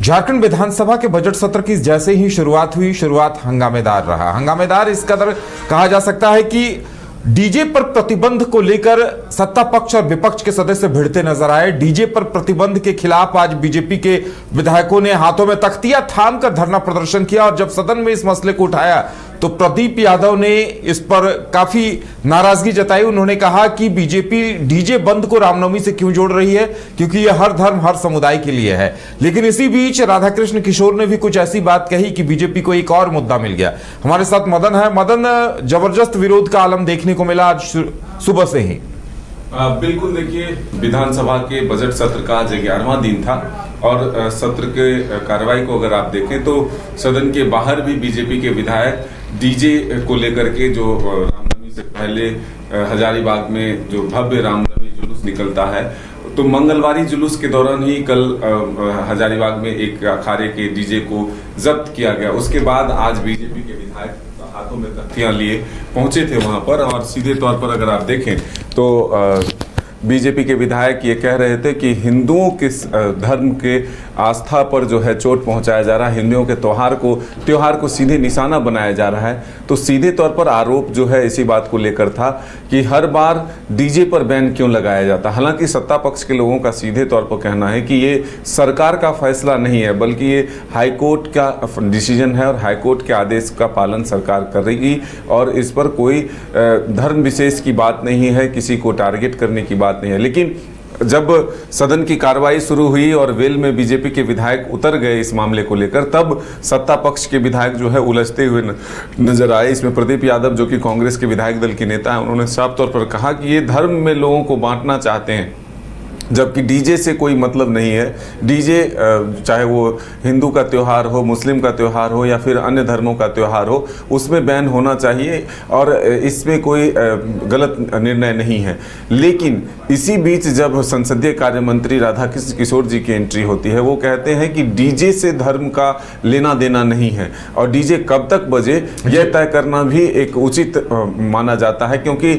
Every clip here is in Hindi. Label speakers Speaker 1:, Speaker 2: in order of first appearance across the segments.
Speaker 1: झारखंड विधानसभा के बजट सत्र की जैसे ही शुरुआत हुई, शुरुआत हंगामेदार रहा। हंगामेदार इस कदर कहा जा सकता है कि डीजे पर प्रतिबंध को लेकर सत्ता पक्ष और विपक्ष के सदस्य भिड़ते नजर आए। डीजे पर प्रतिबंध के खिलाफ आज बीजेपी के विधायकों ने हाथों में तख्तियां थामकर धरना प्रदर्शन किया और जब सदन में इस मसले को उठाया तो प्रदीप यादव ने इस पर काफी नाराजगी जताई। उन्होंने कहा कि बीजेपी डीजे बंद को रामनवमी से क्यों जोड़ रही है, क्योंकि यह हर धर्म हर समुदाय के लिए है। लेकिन इसी बीच राधाकृष्ण किशोर ने भी कुछ ऐसी बात कही कि बीजेपी को एक और मुद्दा मिल गया। हमारे साथ मदन है। मदन, जबरदस्त विरोध का आलम देखने को मिला आज सुबह से ही।
Speaker 2: बिल्कुल, देखिए, विधानसभा के बजट सत्र का आज 11वां दिन था और सत्र के कार्रवाई को अगर आप देखें तो सदन के बाहर भी बीजेपी के विधायक डीजे को लेकर के जो रामनवमी से पहले हजारीबाग में जो भव्य रामनवमी जुलूस निकलता है, तो मंगलवारी जुलूस के दौरान ही कल हजारीबाग में एक अखाड़े के डीजे को जब्त किया गया। उसके बाद आज बीजेपी के विधायक हाथों में तख्तियां लिए पहुंचे थे वहां पर और सीधे तौर पर अगर आप देखें तो बीजेपी के विधायक ये कह रहे थे कि हिंदुओं के धर्म के आस्था पर जो है चोट पहुंचाया जा रहा है, हिंदुओं के त्योहार को सीधे निशाना बनाया जा रहा है। तो सीधे तौर पर आरोप जो है इसी बात को लेकर था कि हर बार डीजे पर बैन क्यों लगाया जाता। हालांकि सत्ता पक्ष के लोगों का सीधे तौर पर कहना है कि ये सरकार का फैसला नहीं है, बल्कि ये हाईकोर्ट का डिसीजन है और हाईकोर्ट के आदेश का पालन सरकार कर रही और इस पर कोई धर्म विशेष की बात नहीं है, किसी को टारगेट करने की बात नहीं है। लेकिन जब सदन की कार्रवाई शुरू हुई और वेल में बीजेपी के विधायक उतर गए इस मामले को लेकर, तब सत्ता पक्ष के विधायक जो है उलझते हुए नजर आए। इसमें प्रदीप यादव जो कि कांग्रेस के विधायक दल के नेता हैं, उन्होंने साफ तौर पर कहा कि ये धर्म में लोगों को बांटना चाहते हैं, जबकि डीजे से कोई मतलब नहीं है। डीजे चाहे वो हिंदू का त्यौहार हो, मुस्लिम का त्यौहार हो या फिर अन्य धर्मों का त्यौहार हो, उसमें बैन होना चाहिए और इसमें कोई गलत निर्णय नहीं है। लेकिन इसी बीच जब संसदीय कार्य मंत्री राधाकृष्ण किशोर जी की एंट्री होती है, वो कहते हैं कि डीजे से धर्म का लेना देना नहीं है और डीजे कब तक बजे यह तय करना भी एक उचित माना जाता है, क्योंकि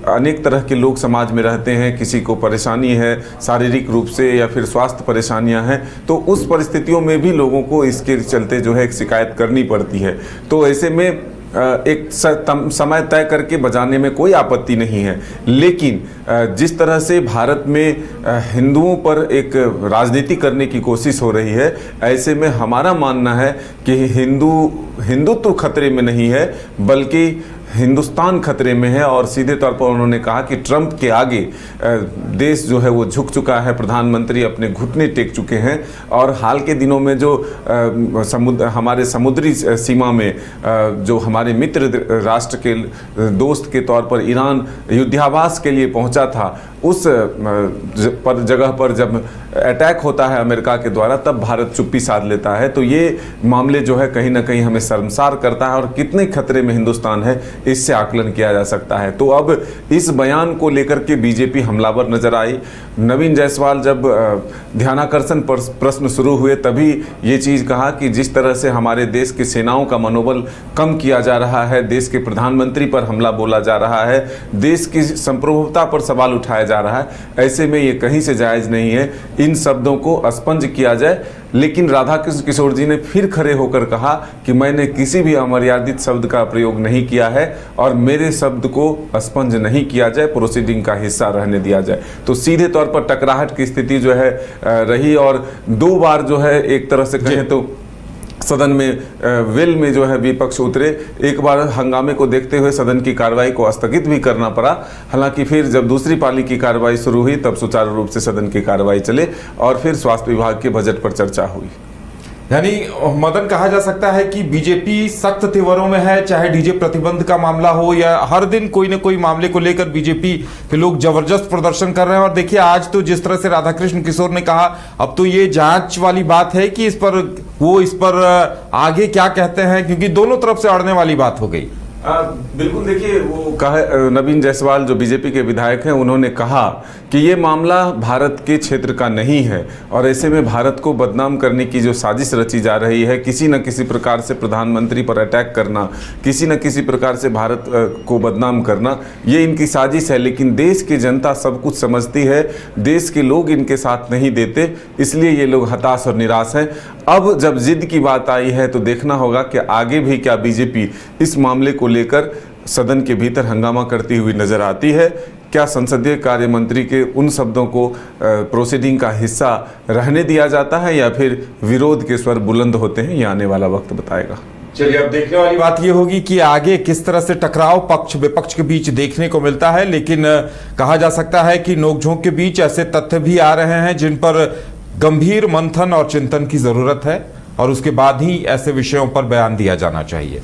Speaker 2: अनेक तरह के लोग समाज में रहते हैं, किसी को परेशानी है शारीरिक रूप से या फिर स्वास्थ्य परेशानियां हैं, तो उस परिस्थितियों में भी लोगों को इसके चलते जो है एक शिकायत करनी पड़ती है। तो ऐसे में एक समय तय करके बजाने में कोई आपत्ति नहीं है। लेकिन जिस तरह से भारत में हिंदुओं पर एक राजनीति करने की कोशिश हो रही है, ऐसे में हमारा मानना है कि हिंदुत्व खतरे में नहीं है, बल्कि हिंदुस्तान खतरे में है। और सीधे तौर पर उन्होंने कहा कि ट्रंप के आगे देश जो है वो झुक चुका है, प्रधानमंत्री अपने घुटने टेक चुके हैं और हाल के दिनों में जो हमारे समुद्री सीमा में जो हमारे मित्र राष्ट्र के दोस्त के तौर पर ईरान युद्धाभ्यास के लिए पहुंचा था, उस जगह पर जब अटैक होता है अमेरिका के द्वारा, तब भारत चुप्पी साध लेता है। तो ये मामले जो है कहीं ना कहीं हमें शर्मसार करता है और कितने खतरे में हिंदुस्तान है इससे आकलन किया जा सकता है। तो अब इस बयान को लेकर के बीजेपी हमलावर नजर आई। नवीन जायसवाल जब ध्यानाकर्षण पर प्रश्न शुरू हुए तभी ये चीज़ कहा कि जिस तरह से हमारे देश की सेनाओं का मनोबल कम किया जा रहा है, देश के प्रधानमंत्री पर हमला बोला जा रहा है, देश की संप्रभुता पर सवाल उठाया जा रहा है, ऐसे में ये कहीं से जायज़ नहीं है इन शब्दों को अस्पंज किया जाए। लेकिन राधाकृष्ण किशोर जी ने फिर खड़े होकर कहा कि मैंने किसी भी अमर्यादित शब्द का प्रयोग नहीं किया है और मेरे शब्द को अस्पंज नहीं किया जाए, प्रोसीडिंग का हिस्सा रहने दिया जाए। तो सीधे तौर पर टकराहट की स्थिति जो है रही और 2 बार जो है एक तरह से कहें तो सदन में वेल में जो है विपक्ष उतरे। एक बार हंगामे को देखते हुए सदन की कार्रवाई को स्थगित भी करना पड़ा। हालांकि फिर जब दूसरी पाली की कार्रवाई शुरू हुई तब सुचारू रूप से सदन की कार्रवाई चले और फिर स्वास्थ्य विभाग के बजट पर चर्चा हुई।
Speaker 1: यानी मदन, कहा जा सकता है कि बीजेपी सख्त तेवरों में है, चाहे डीजे प्रतिबंध का मामला हो या हर दिन कोई न कोई मामले को लेकर बीजेपी के लोग जबरदस्त प्रदर्शन कर रहे हैं। और देखिए आज तो जिस तरह से राधाकृष्ण किशोर ने कहा, अब तो ये जांच वाली बात है कि इस पर आगे क्या कहते हैं, क्योंकि दोनों तरफ से अड़ने वाली बात हो गई।
Speaker 2: बिल्कुल, देखिए, वो कहा नवीन जायसवाल जो बीजेपी के विधायक हैं, उन्होंने कहा कि ये मामला भारत के क्षेत्र का नहीं है और ऐसे में भारत को बदनाम करने की जो साजिश रची जा रही है, किसी न किसी प्रकार से प्रधानमंत्री पर अटैक करना, किसी न किसी प्रकार से भारत को बदनाम करना, ये इनकी साजिश है। लेकिन देश की जनता सब कुछ समझती है, देश के लोग इनके साथ नहीं देते, इसलिए ये लोग हताश और निराश हैं। अब जब जिद की बात आई है तो देखना होगा कि आगे भी क्या बीजेपी इस मामले को लेकर सदन के भीतर हंगामा करती हुई नजर आती है। क्या संसदीय कार्य मंत्री के उन शब्दों को प्रोसीडिंग का हिस्सा रहने दिया जाता है या फिर विरोध के स्वर बुलंद होते हैं, ये आने वाला वक्त बताएगा।
Speaker 1: चलिए, अब देखने वाली बात यह होगी कि आगे किस तरह से टकराव पक्ष विपक्ष के बीच देखने को मिलता है। लेकिन कहा जा सकता है कि नोकझोंक के बीच ऐसे तथ्य भी आ रहे हैं जिन पर गंभीर मंथन और चिंतन की जरूरत है और उसके बाद ही ऐसे विषयों पर बयान दिया जाना चाहिए।